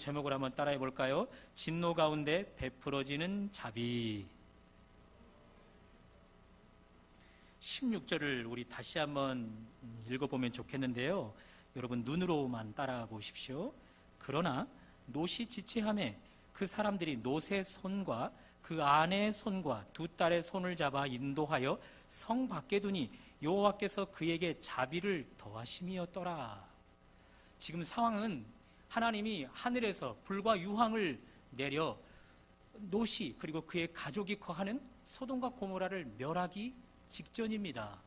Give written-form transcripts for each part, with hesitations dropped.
제목을 한번 따라해 볼까요? 진노 가운데 베풀어지는 자비. 16절을 우리 다시 한번 읽어보면 좋겠는데요. 여러분 눈으로만 따라가 보십시오. 그러나 놋이 지체하매 그 사람들이 놋의 손과 그 아내의 손과 두 딸의 손을 잡아 인도하여 성 밖에 두니 여호와께서 그에게 자비를 더하심이었더라. 지금 상황은 하나님이 하늘에서 불과 유황을 내려 놋이 그리고 그의 가족이 거하는 소돔과 고모라를 멸하기 직전입니다.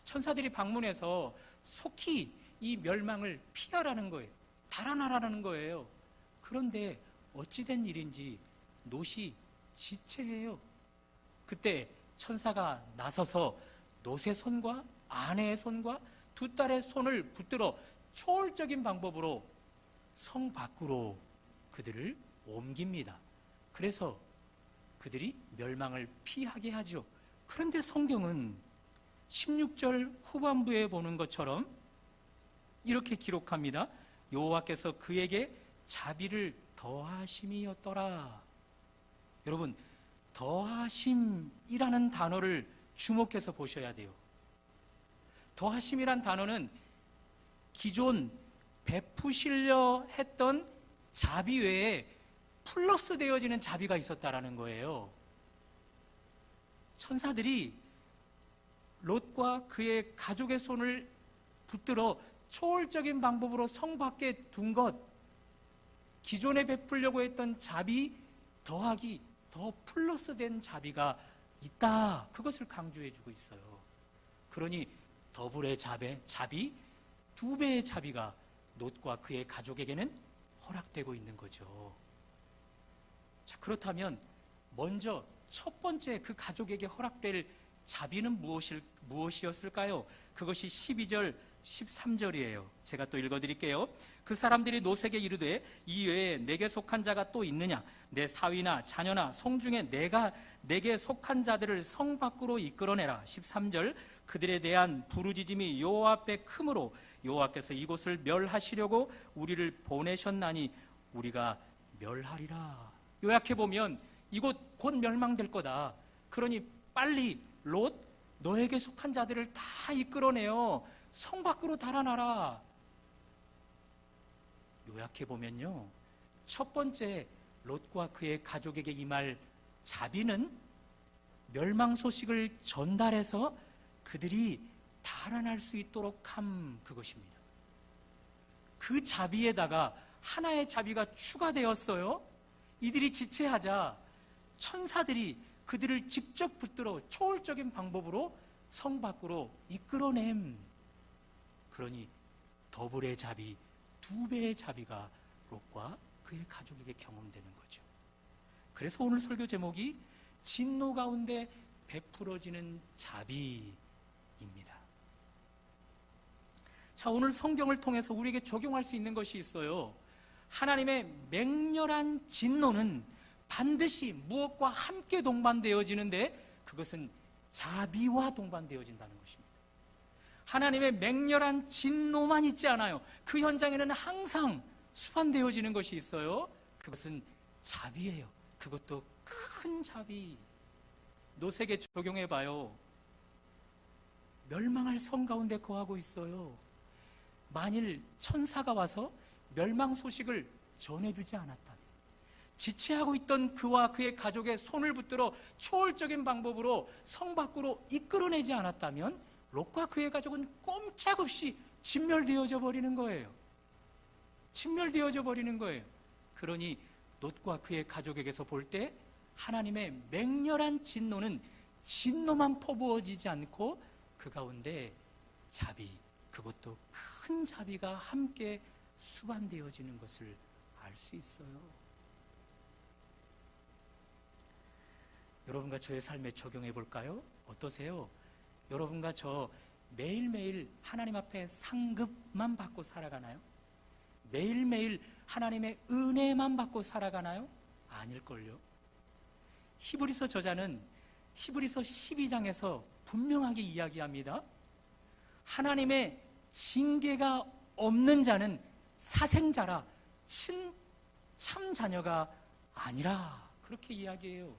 천사들이 방문해서 속히 이 멸망을 피하라는 거예요. 달아나라는 거예요. 그런데 어찌된 일인지 놋이 지체해요. 그때 천사가 나서서 놋의 손과 아내의 손과 두 딸의 손을 붙들어 초월적인 방법으로 성 밖으로 그들을 옮깁니다. 그래서 그들이 멸망을 피하게 하죠. 그런데 성경은 16절 후반부에 보는 것처럼 이렇게 기록합니다. 여호와께서 그에게 자비를 더하심이었더라. 여러분, 더하심이라는 단어를 주목해서 보셔야 돼요. 더하심이란 단어는 기존 베푸시려 했던 자비 외에 플러스 되어지는 자비가 있었다라는 거예요. 천사들이 롯과 그의 가족의 손을 붙들어 초월적인 방법으로 성 밖에 둔 것, 기존에 베풀려고 했던 자비 더하기 더 플러스 된 자비가 있다. 그것을 강조해 주고 있어요. 그러니 더블의 자비, 두 배의 자비가 롯과 그의 가족에게는 허락되고 있는 거죠. 자, 그렇다면 먼저 첫 번째 그 가족에게 허락될 자비는 무엇이었을까요? 그것이 12절, 13절이에요. 제가 또 읽어드릴게요. 그 사람들이 롯에게 이르되 이 외에 내게 속한 자가 또 있느냐? 내 사위나 자녀나 성 중에 내게 속한 자들을 성 밖으로 이끌어내라. 13절, 그들에 대한 부르짖음이 여호와 앞에 크므로 여호와께서 이곳을 멸하시려고 우리를 보내셨나니 우리가 멸하리라. 요약해보면 이곳 곧 멸망될 거다. 그러니 빨리 롯, 너에게 속한 자들을 다 이끌어내어 성 밖으로 달아나라. 요약해보면요, 첫 번째 롯과 그의 가족에게 임할 자비는 멸망 소식을 전달해서 그들이 달아날 수 있도록 함, 그것입니다. 그 자비에다가 하나의 자비가 추가되었어요. 이들이 지체하자 천사들이 그들을 직접 붙들어 초월적인 방법으로 성 밖으로 이끌어냄. 그러니 더블의 자비, 두 배의 자비가 롯과 그의 가족에게 경험되는 거죠. 그래서 오늘 설교 제목이 진노 가운데 베풀어지는 자비입니다. 자, 오늘 성경을 통해서 우리에게 적용할 수 있는 것이 있어요. 하나님의 맹렬한 진노는 반드시 무엇과 함께 동반되어지는데 그것은 자비와 동반되어진다는 것입니다. 하나님의 맹렬한 진노만 있지 않아요. 그 현장에는 항상 수반되어지는 것이 있어요. 그것은 자비예요. 그것도 큰 자비. 롯에게 적용해봐요. 멸망할 성 가운데 거하고 있어요. 만일 천사가 와서 멸망 소식을 전해주지 않았다면, 지체하고 있던 그와 그의 가족의 손을 붙들어 초월적인 방법으로 성 밖으로 이끌어내지 않았다면 롯과 그의 가족은 꼼짝없이 진멸되어져 버리는 거예요. 진멸되어져 버리는 거예요. 그러니 롯과 그의 가족에게서 볼 때 하나님의 맹렬한 진노는 진노만 퍼부어지지 않고 그 가운데 자비, 그것도 큰 자비가 함께 수반되어지는 것을 알 수 있어요. 여러분과 저의 삶에 적용해 볼까요? 어떠세요? 여러분과 저 매일매일 하나님 앞에 상급만 받고 살아가나요? 매일매일 하나님의 은혜만 받고 살아가나요? 아닐걸요. 히브리서 저자는 히브리서 12장에서 분명하게 이야기합니다. 하나님의 징계가 없는 자는 사생자라 참 자녀가 아니라 그렇게 이야기해요.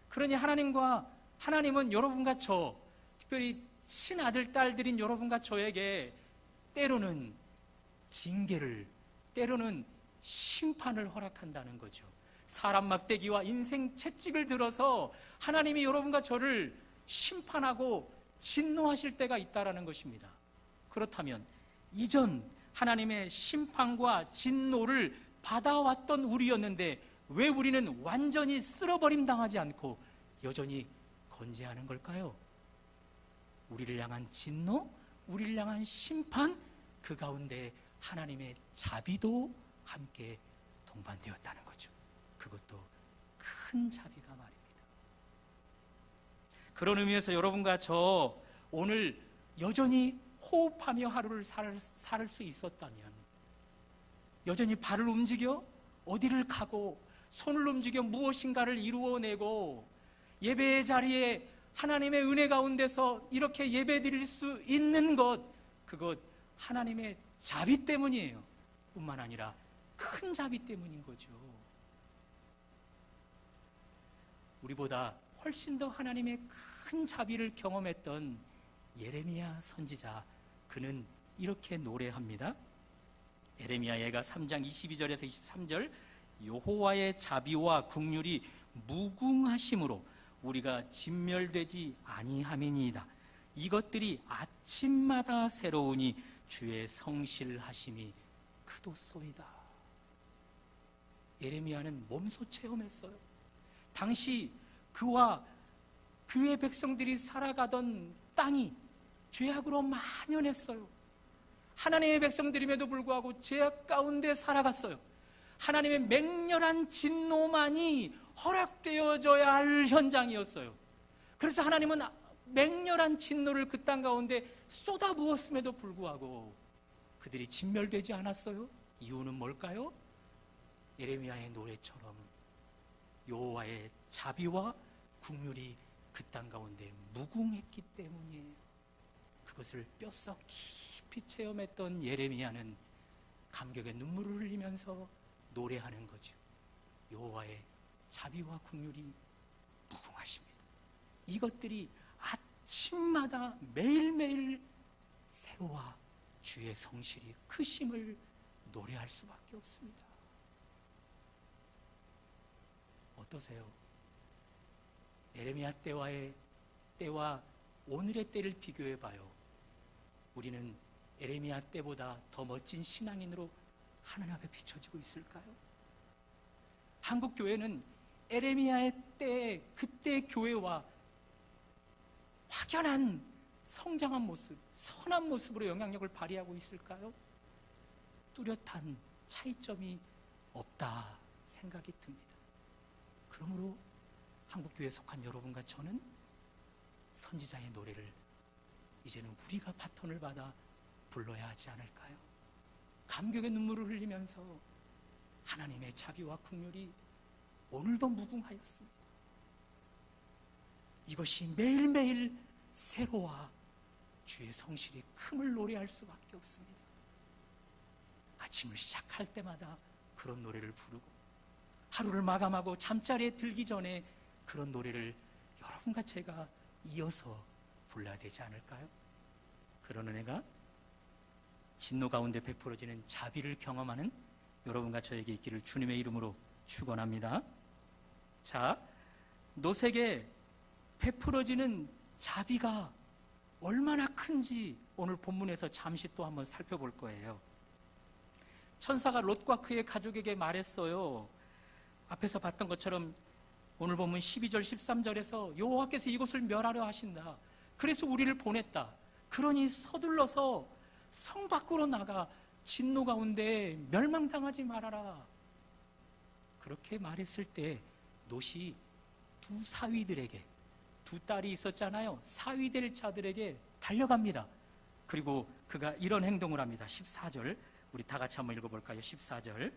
그러니 하나님은 여러분과 저, 특별히 친아들 딸들인 여러분과 저에게 때로는 징계를, 때로는 심판을 허락한다는 거죠. 사람 막대기와 인생 채찍을 들어서 하나님이 여러분과 저를 심판하고 진노하실 때가 있다라는 것입니다. 그렇다면 이전 하나님의 심판과 진노를 받아왔던 우리였는데 왜 우리는 완전히 쓸어버림 당하지 않고 여전히 건재하는 걸까요? 우리를 향한 진노, 우리를 향한 심판, 그 가운데 하나님의 자비도 함께 동반되었다는 거죠. 그것도 큰 자비가 말입니다. 그런 의미에서 여러분과 저 오늘 여전히 호흡하며 하루를 살 수 있었다면, 여전히 발을 움직여 어디를 가고 손을 움직여 무엇인가를 이루어내고 예배의 자리에 하나님의 은혜 가운데서 이렇게 예배 드릴 수 있는 것, 그것 하나님의 자비 때문이에요. 뿐만 아니라 큰 자비 때문인 거죠. 우리보다 훨씬 더 하나님의 큰 자비를 경험했던 예레미야 선지자, 그는 이렇게 노래합니다. 예레미야 예가 3장 22절에서 23절, 여호와의 자비와 긍휼이 무궁하심으로 우리가 진멸되지 아니함이니이다. 이것들이 아침마다 새로우니 주의 성실하심이 크도소이다. 예레미야는 몸소 체험했어요. 당시 그와 그의 백성들이 살아가던 땅이 죄악으로 만연했어요. 하나님의 백성들임에도 불구하고 죄악 가운데 살아갔어요. 하나님의 맹렬한 진노만이 허락되어져야 할 현장이었어요. 그래서 하나님은 맹렬한 진노를 그 땅 가운데 쏟아부었음에도 불구하고 그들이 진멸되지 않았어요. 이유는 뭘까요? 예레미야의 노래처럼 여호와의 자비와 긍휼이 그 땅 가운데 무궁했기 때문이에요. 그것을 뼛속 깊이 체험했던 예레미야는 감격의 눈물을 흘리면서 노래하는 거죠. 여호와의 자비와 긍휼이 무궁하십니다. 이것들이 아침마다 매일매일 새로와 주의 성실이 크심을 노래할 수밖에 없습니다. 어떠세요? 예레미야 때와 오늘의 때를 비교해봐요. 우리는 예레미야 때보다 더 멋진 신앙인으로 하나님 앞에 비춰지고 있을까요? 한국 교회는 예레미야의 때, 그때 교회와 확연한 성장한 모습, 선한 모습으로 영향력을 발휘하고 있을까요? 뚜렷한 차이점이 없다 생각이 듭니다. 그러므로 한국교회에 속한 여러분과 저는 선지자의 노래를 이제는 우리가 바톤을 받아 불러야 하지 않을까요? 감격의 눈물을 흘리면서 하나님의 자비와 긍휼이 오늘도 무궁하였습니다. 이것이 매일매일 새로와 주의 성실이 큼을 노래할 수밖에 없습니다. 아침을 시작할 때마다 그런 노래를 부르고 하루를 마감하고 잠자리에 들기 전에 그런 노래를 여러분과 제가 이어서 불러야 되지 않을까요? 그런 은혜가 진노 가운데 베풀어지는 자비를 경험하는 여러분과 저에게 있기를 주님의 이름으로 축원합니다. 자, 노색에 베풀어지는 자비가 얼마나 큰지 오늘 본문에서 잠시 또 한번 살펴볼 거예요. 천사가 롯과 그의 가족에게 말했어요. 앞에서 봤던 것처럼 오늘 본문 12절 13절에서 여호와께서 이곳을 멸하려 하신다. 그래서 우리를 보냈다. 그러니 서둘러서 성 밖으로 나가 진노 가운데 멸망당하지 말아라. 그렇게 말했을 때 롯이 두 사위들에게, 두 딸이 있었잖아요. 사위될 자들에게 달려갑니다. 그리고 그가 이런 행동을 합니다. 14절 우리 다 같이 한번 읽어볼까요? 14절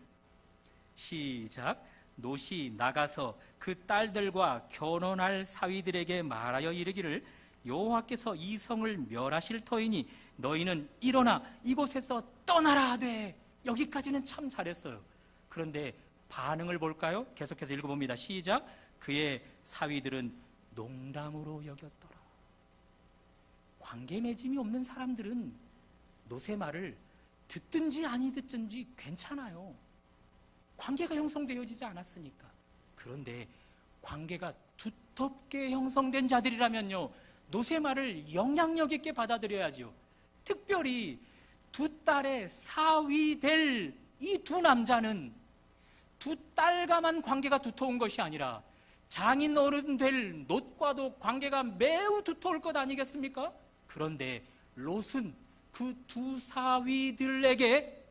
시작. 롯이 나가서 그 딸들과 결혼할 사위들에게 말하여 이르기를 여호와께서 이 성을 멸하실 터이니 너희는 일어나 이곳에서 떠나라 하되. 여기까지는 참 잘했어요. 그런데 반응을 볼까요? 계속해서 읽어봅니다. 시작. 그의 사위들은 농담으로 여겼더라. 관계 맺음이 없는 사람들은 롯의 말을 듣든지 아니 듣든지 괜찮아요. 관계가 형성되어지지 않았으니까. 그런데 관계가 두텁게 형성된 자들이라면요, 롯의 말을 영향력 있게 받아들여야죠. 특별히 두 딸의 사위 될 이 두 남자는 두 딸과만 관계가 두터운 것이 아니라 장인 어른 될 롯과도 관계가 매우 두터울 것 아니겠습니까? 그런데 롯은 그 두 사위들에게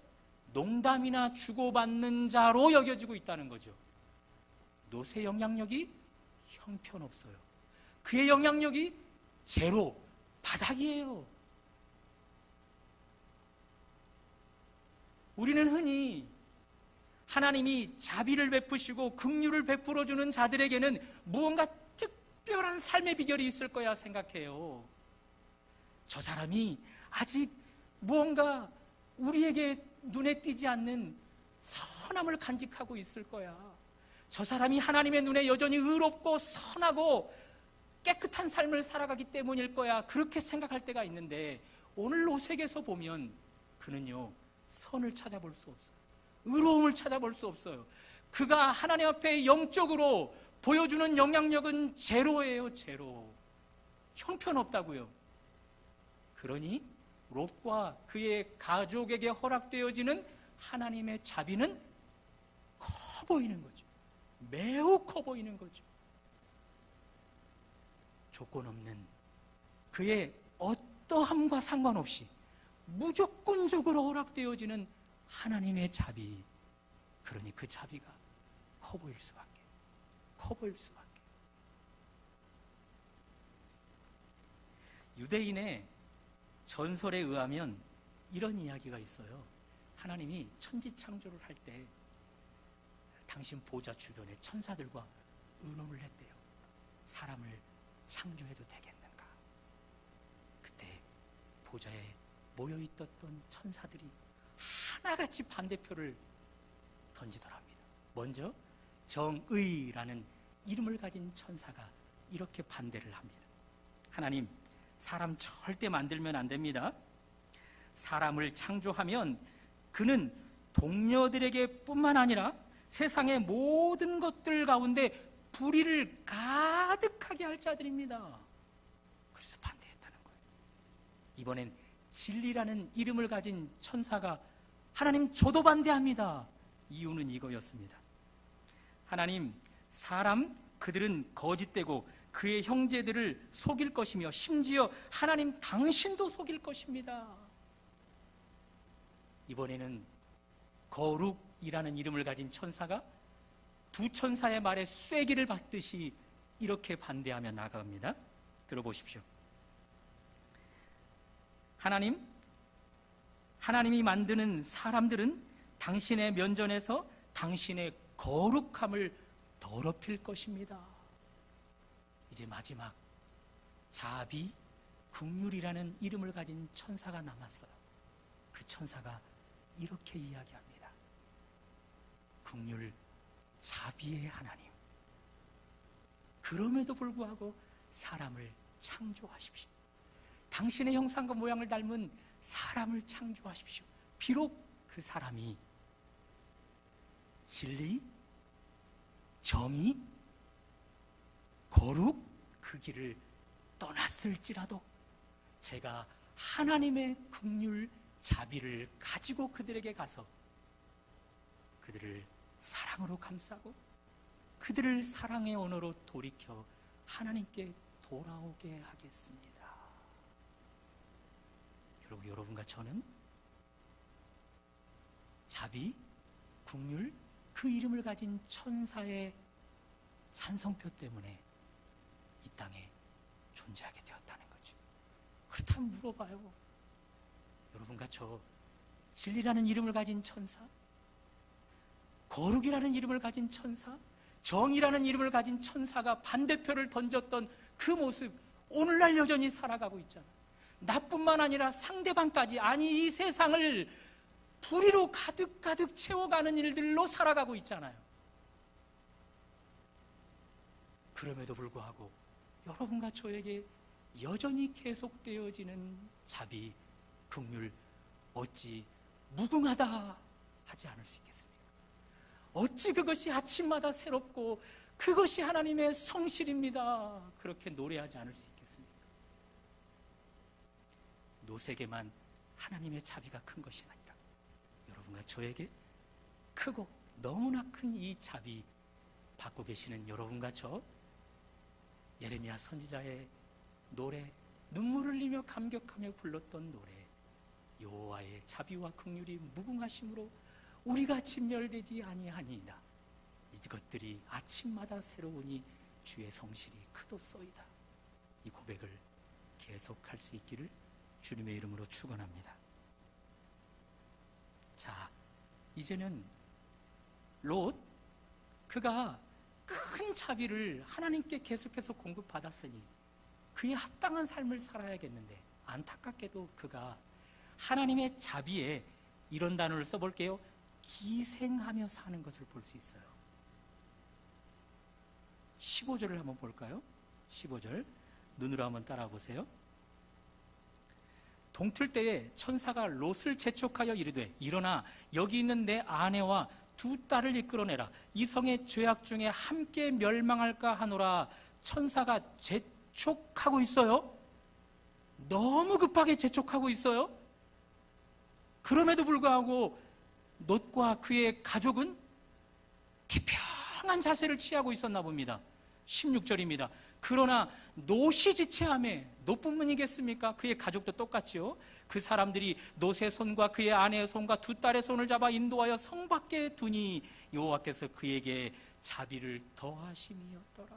농담이나 주고받는 자로 여겨지고 있다는 거죠. 롯의 영향력이 형편없어요. 그의 영향력이 제로, 바닥이에요. 우리는 흔히 하나님이 자비를 베푸시고 긍휼을 베풀어주는 자들에게는 무언가 특별한 삶의 비결이 있을 거야 생각해요. 저 사람이 아직 무언가 우리에게 눈에 띄지 않는 선함을 간직하고 있을 거야. 저 사람이 하나님의 눈에 여전히 의롭고 선하고 깨끗한 삶을 살아가기 때문일 거야. 그렇게 생각할 때가 있는데 오늘 롯에게서 보면 그는요, 선을 찾아볼 수 없어요. 의로움을 찾아볼 수 없어요. 그가 하나님 앞에 영적으로 보여주는 영향력은 제로예요. 제로. 형편없다고요. 그러니 롯과 그의 가족에게 허락되어지는 하나님의 자비는 커 보이는 거죠. 매우 커 보이는 거죠. 조건 없는 그의 어떠함과 상관없이 무조건적으로 허락되어지는 하나님의 자비. 그러니 그 자비가 커 보일 수밖에. 커 보일 수밖에. 유대인의 전설에 의하면 이런 이야기가 있어요. 하나님이 천지 창조를 할 때 당신 보좌 주변에 천사들과 의논을 했대요. 사람을 창조해도 되겠는가? 그때 보좌에 모여있던 천사들이 하나같이 반대표를 던지더랍니다. 먼저 정의라는 이름을 가진 천사가 이렇게 반대를 합니다. 하나님, 사람 절대 만들면 안 됩니다. 사람을 창조하면 그는 동료들에게 뿐만 아니라 세상의 모든 것들 가운데 불의를 가득하게 할 자들입니다. 그래서 반대했다는 거예요. 이번엔 진리라는 이름을 가진 천사가 하나님, 저도 반대합니다. 이유는 이거였습니다. 하나님, 사람 그들은 거짓되고 그의 형제들을 속일 것이며 심지어 하나님 당신도 속일 것입니다. 이번에는 거룩이라는 이름을 가진 천사가 두 천사의 말에 쐐기를 받듯이 이렇게 반대하며 나아갑니다. 들어보십시오. 하나님이 만드는 사람들은 당신의 면전에서 당신의 거룩함을 더럽힐 것입니다. 이제 마지막 자비, 긍휼이라는 이름을 가진 천사가 남았어요. 그 천사가 이렇게 이야기합니다. 긍휼, 자비의 하나님, 그럼에도 불구하고 사람을 창조하십시오. 당신의 형상과 모양을 닮은 사람을 창조하십시오. 비록 그 사람이 진리, 정의, 거룩 그 길을 떠났을지라도 제가 하나님의 긍휼, 자비를 가지고 그들에게 가서 그들을 사랑으로 감싸고 그들을 사랑의 언어로 돌이켜 하나님께 돌아오게 하겠습니다. 결국 여러분과 저는 자비, 긍휼, 그 이름을 가진 천사의 찬성표 때문에 이 땅에 존재하게 되었다는 거죠. 그렇다면 물어봐요. 여러분과 저 진리라는 이름을 가진 천사, 거룩이라는 이름을 가진 천사, 정의라는 이름을 가진 천사가 반대표를 던졌던 그 모습, 오늘날 여전히 살아가고 있잖아요. 나뿐만 아니라 상대방까지, 아니 이 세상을 불의로 가득 채워가는 일들로 살아가고 있잖아요. 그럼에도 불구하고 여러분과 저에게 여전히 계속되어지는 자비, 긍휼, 어찌 무궁하다 하지 않을 수 있겠습니까? 어찌 그것이 아침마다 새롭고 그것이 하나님의 성실입니다, 그렇게 노래하지 않을 수 있겠습니까? 노색에만 하나님의 자비가 큰 것이 아니라 여러분과 저에게 크고 너무나 큰 이 자비 받고 계시는 여러분과 저, 예레미야 선지자의 노래, 눈물을 흘리며 감격하며 불렀던 노래, 여호와의 자비와 긍휼이 무궁하심으로 우리가 진멸되지 아니하니이다. 이것들이 아침마다 새로우니 주의 성실이 크도소이다. 이 고백을 계속할 수 있기를 주님의 이름으로 축원합니다. 자, 이제는 롯, 그가 큰 자비를 하나님께 계속해서 공급받았으니 그에 합당한 삶을 살아야겠는데, 안타깝게도 그가 하나님의 자비에 이런 단어를 써볼게요. 기생하며 사는 것을 볼 수 있어요. 15절을 한번 볼까요? 15절 눈으로 한번 따라와 보세요. 동틀 때에 천사가 롯을 재촉하여 이르되, 일어나 여기 있는 내 아내와 두 딸을 이끌어내라. 이 성의 죄악 중에 함께 멸망할까 하노라. 천사가 재촉하고 있어요. 너무 급하게 재촉하고 있어요. 그럼에도 불구하고 롯과 그의 가족은 기평한 자세를 취하고 있었나 봅니다. 16절입니다. 그러나 롯이 지체하매, 롯뿐이겠습니까? 그의 가족도 똑같지요. 그 사람들이 롯의 손과 그의 아내의 손과 두 딸의 손을 잡아 인도하여 성 밖에 두니 여호와께서 그에게 자비를 더하심이었더라.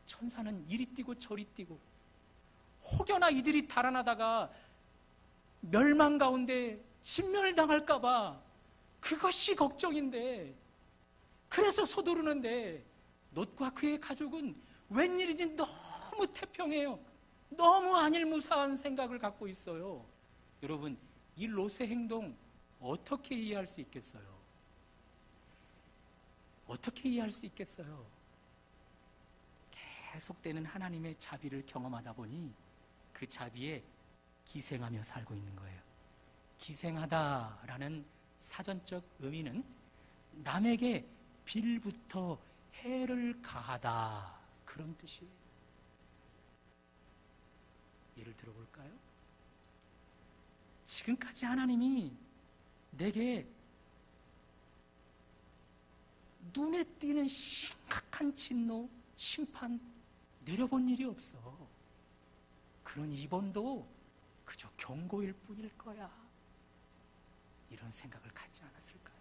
천사는 이리 뛰고 저리 뛰고, 혹여나 이들이 달아나다가 멸망 가운데 진멸당할까봐 그것이 걱정인데, 그래서 서두르는데 롯과 그의 가족은 웬일인지 너무 태평해요. 너무 안일무사한 생각을 갖고 있어요. 여러분, 이 롯의 행동 어떻게 이해할 수 있겠어요? 어떻게 이해할 수 있겠어요? 계속되는 하나님의 자비를 경험하다 보니 그 자비에 기생하며 살고 있는 거예요. 기생하다라는 사전적 의미는 남에게 빌부터 해를 가하다, 그런 뜻이에요. 예를 들어볼까요? 지금까지 하나님이 내게 눈에 띄는 심각한 진노, 심판 내려본 일이 없어. 그런 이번도 그저 경고일 뿐일 거야, 이런 생각을 갖지 않았을까요?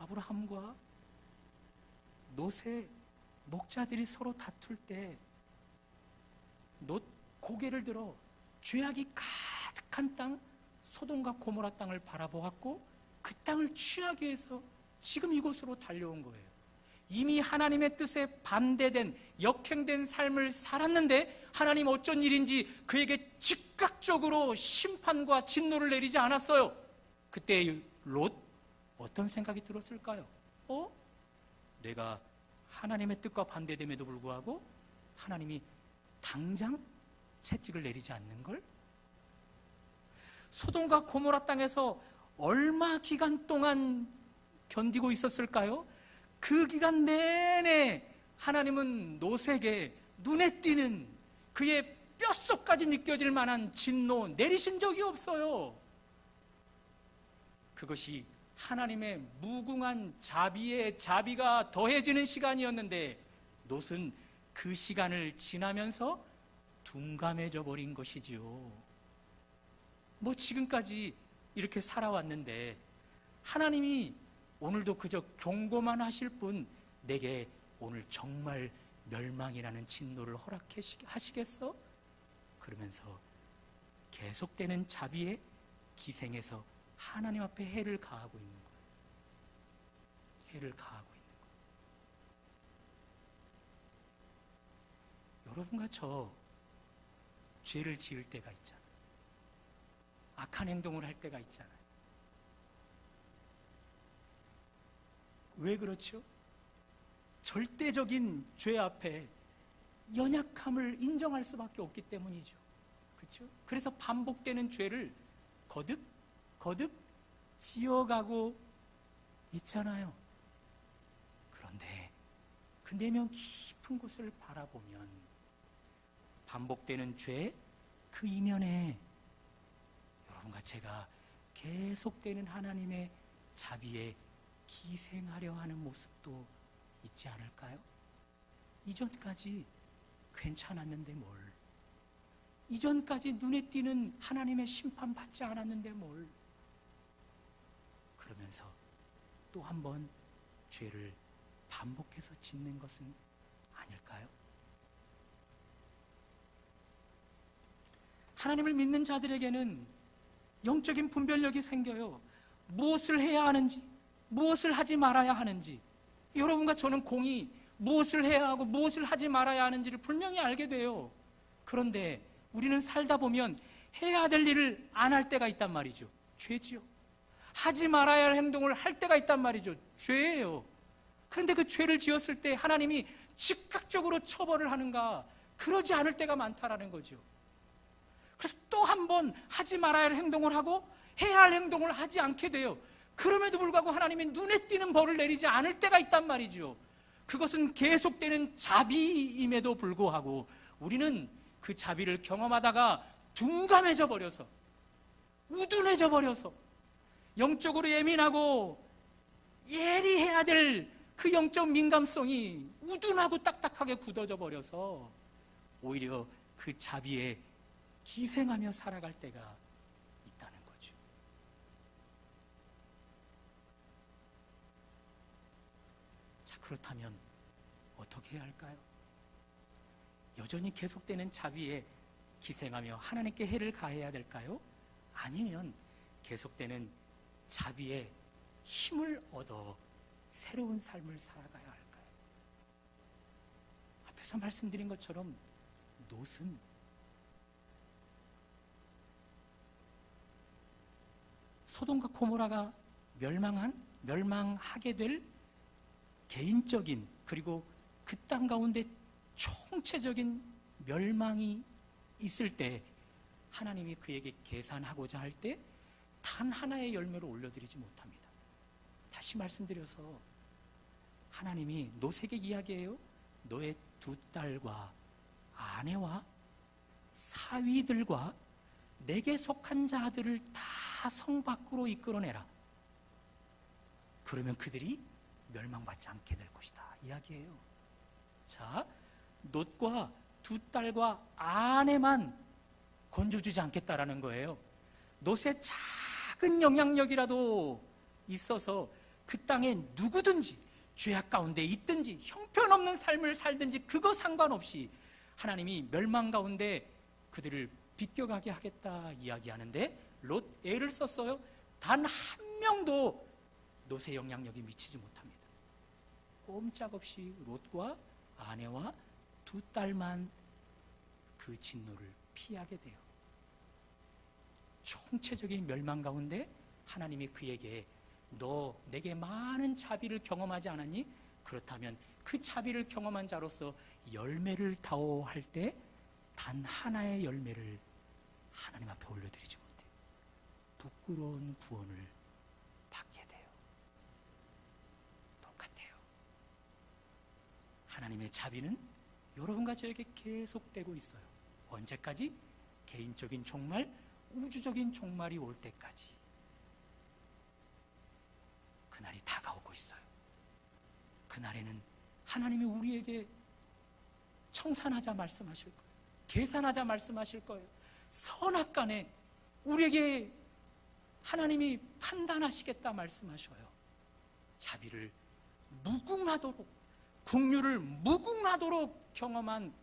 아브라함과 롯의 목자들이 서로 다툴 때 롯 고개를 들어 죄악이 가득한 땅 소돔과 고모라 땅을 바라보았고 그 땅을 취하기 위해서 지금 이곳으로 달려온 거예요. 이미 하나님의 뜻에 반대된 역행된 삶을 살았는데 하나님 어쩐 일인지 그에게 즉각적으로 심판과 진노를 내리지 않았어요. 그때 롯 어떤 생각이 들었을까요? 내가 하나님의 뜻과 반대됨에도 불구하고 하나님이 당장 채찍을 내리지 않는 걸? 소돔과 고모라 땅에서 얼마 기간 동안 견디고 있었을까요? 그 기간 내내 하나님은 롯에게 눈에 띄는 그의 뼛속까지 느껴질 만한 진노 내리신 적이 없어요. 그것이 하나님의 무궁한 자비의 자비가 더해지는 시간이었는데 롯은 그 시간을 지나면서 둔감해져 버린 것이지요. 지금까지 이렇게 살아왔는데 하나님이 오늘도 그저 경고만 하실 뿐 내게 오늘 정말 멸망이라는 진노를 허락하시겠어? 그러면서 계속되는 자비의 기생에서 하나님 앞에 해를 가하고 있는 거예요. 해를 가하고 있는 거예요. 여러분과 저 죄를 지을 때가 있잖아요. 악한 행동을 할 때가 있잖아요. 왜 그렇죠? 절대적인 죄 앞에 연약함을 인정할 수밖에 없기 때문이죠. 그렇죠? 그래서 반복되는 죄를 거듭 지어가고 있잖아요. 그런데 그 내면 깊은 곳을 바라보면 반복되는 죄 그 이면에 여러분과 제가 계속되는 하나님의 자비에 기생하려 하는 모습도 있지 않을까요? 이전까지 괜찮았는데 뭘, 이전까지 눈에 띄는 하나님의 심판 받지 않았는데 뭘, 그러면서 또 한 번 죄를 반복해서 짓는 것은 아닐까요? 하나님을 믿는 자들에게는 영적인 분별력이 생겨요. 무엇을 해야 하는지, 무엇을 하지 말아야 하는지, 여러분과 저는 공히 무엇을 해야 하고 무엇을 하지 말아야 하는지를 분명히 알게 돼요. 그런데 우리는 살다 보면 해야 될 일을 안 할 때가 있단 말이죠. 죄지요. 하지 말아야 할 행동을 할 때가 있단 말이죠. 죄예요. 그런데 그 죄를 지었을 때 하나님이 즉각적으로 처벌을 하는가? 그러지 않을 때가 많다라는 거죠. 그래서 또 한 번 하지 말아야 할 행동을 하고 해야 할 행동을 하지 않게 돼요. 그럼에도 불구하고 하나님이 눈에 띄는 벌을 내리지 않을 때가 있단 말이죠. 그것은 계속되는 자비임에도 불구하고 우리는 그 자비를 경험하다가 둔감해져 버려서, 우둔해져 버려서 영적으로 예민하고 예리해야 될 그 영적 민감성이 우둔하고 딱딱하게 굳어져 버려서 오히려 그 자비에 기생하며 살아갈 때가 있다는 거죠. 자, 그렇다면 어떻게 해야 할까요? 여전히 계속되는 자비에 기생하며 하나님께 해를 가해야 될까요? 아니면 계속되는 자비에 힘을 얻어 새로운 삶을 살아가야 할까요? 앞에서 말씀드린 것처럼 롯은 소돔과 고모라가 멸망하게 될 개인적인, 그리고 그 땅 가운데 총체적인 멸망이 있을 때 하나님이 그에게 계산하고자 할 때 단 하나의 열매를 올려드리지 못합니다. 다시 말씀드려서 하나님이 롯에게 이야기해요. 너의 두 딸과 아내와 사위들과 내게 속한 자들을 다 성 밖으로 이끌어내라. 그러면 그들이 멸망받지 않게 될 것이다 이야기해요. 자, 롯과 두 딸과 아내만 건져주지 않겠다라는 거예요. 롯의 작은 영향력이라도 있어서 그 땅에 누구든지 죄악 가운데 있든지 형편없는 삶을 살든지 그거 상관없이 하나님이 멸망 가운데 그들을 비껴가게 하겠다 이야기하는데 롯 애를 썼어요. 단 한 명도 롯의 영향력이 미치지 못합니다. 꼼짝없이 롯과 아내와 두 딸만 그 진노를 피하게 돼요. 총체적인 멸망 가운데 하나님이 그에게 너 내게 많은 자비를 경험하지 않았니? 그렇다면 그 자비를 경험한 자로서 열매를 다오 할 때 단 하나의 열매를 하나님 앞에 올려드리지 못해요. 부끄러운 구원을 받게 돼요. 똑같아요. 하나님의 자비는 여러분과 저에게 계속되고 있어요. 언제까지? 개인적인 종말, 우주적인 종말이 올 때까지. 그날이 다가오고 있어요. 그날에는 하나님이 우리에게 청산하자 말씀하실 거예요. 계산하자 말씀하실 거예요. 선악간에 우리에게 하나님이 판단하시겠다 말씀하셔요. 자비를 무궁하도록, 긍휼을 무궁하도록 경험한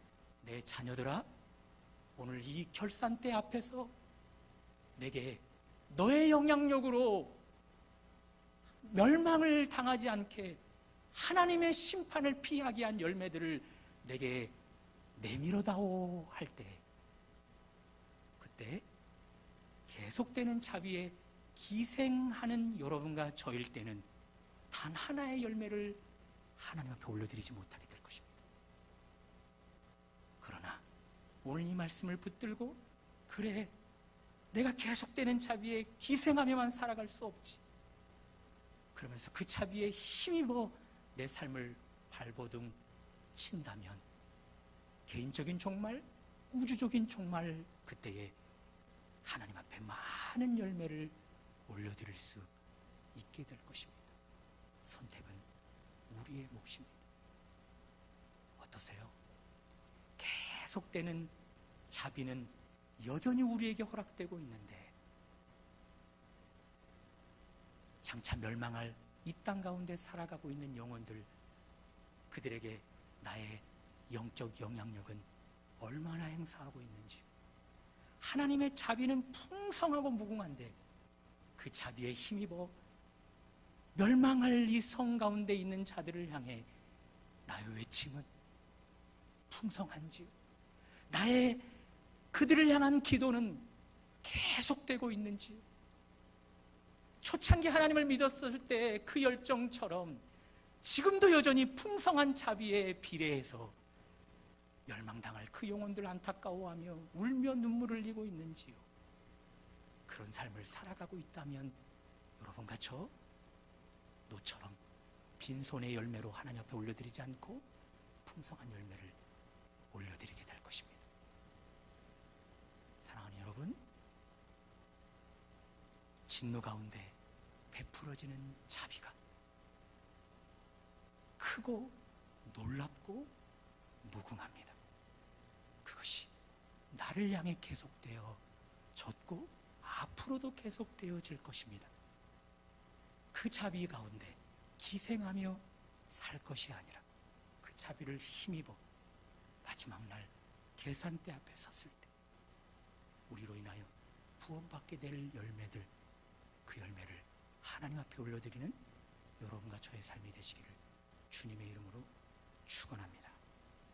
내 자녀들아, 오늘 이 결산대 앞에서 내게 너의 영향력으로 멸망을 당하지 않게 하나님의 심판을 피하게 한 열매들을 내게 내밀어다오 할 때, 그때 계속되는 자비에 기생하는 여러분과 저일 때는 단 단 하나의 열매를 하나님 앞에 올려드리지 못하게 될 것입니다. 그러나 오늘 이 말씀을 붙들고, 그래, 내가 계속되는 자비에 기생하며만 살아갈 수 없지, 그러면서 그 자비에 힘입어 내 삶을 발버둥 친다면 개인적인 종말, 우주적인 종말, 그때에 하나님 앞에 많은 열매를 올려드릴 수 있게 될 것입니다. 선택은 우리의 몫입니다. 어떠세요? 계속되는 자비는 여전히 우리에게 허락되고 있는데, 장차 멸망할 이 땅 가운데 살아가고 있는 영혼들, 그들에게 나의 영적 영향력은 얼마나 행사하고 있는지. 하나님의 자비는 풍성하고 무궁한데 그 자비에 힘입어 멸망할 이 성 가운데 있는 자들을 향해 나의 외침은 풍성한지요? 나의 그들을 향한 기도는 계속되고 있는지요? 초창기 하나님을 믿었을 때 그 열정처럼 지금도 여전히 풍성한 자비에 비례해서 멸망당할 그 영혼들 안타까워하며 울며 눈물을 흘리고 있는지요? 그런 삶을 살아가고 있다면 여러분과 저 노처럼 빈손의 열매로 하나님 앞에 올려드리지 않고 풍성한 열매를 올려드리게 될 것입니다. 사랑하는 여러분, 진노 가운데 베풀어지는 자비가 크고 놀랍고 무궁합니다. 그것이 나를 향해 계속되어 졌고 앞으로도 계속되어질 것입니다. 그 자비 가운데 기생하며 살 것이 아니라 그 자비를 힘입어 마지막 날 계산대 앞에 섰을 때 우리로 인하여 구원받게 될 열매들, 그 열매를 하나님 앞에 올려드리는 여러분과 저의 삶이 되시기를 주님의 이름으로 축원합니다.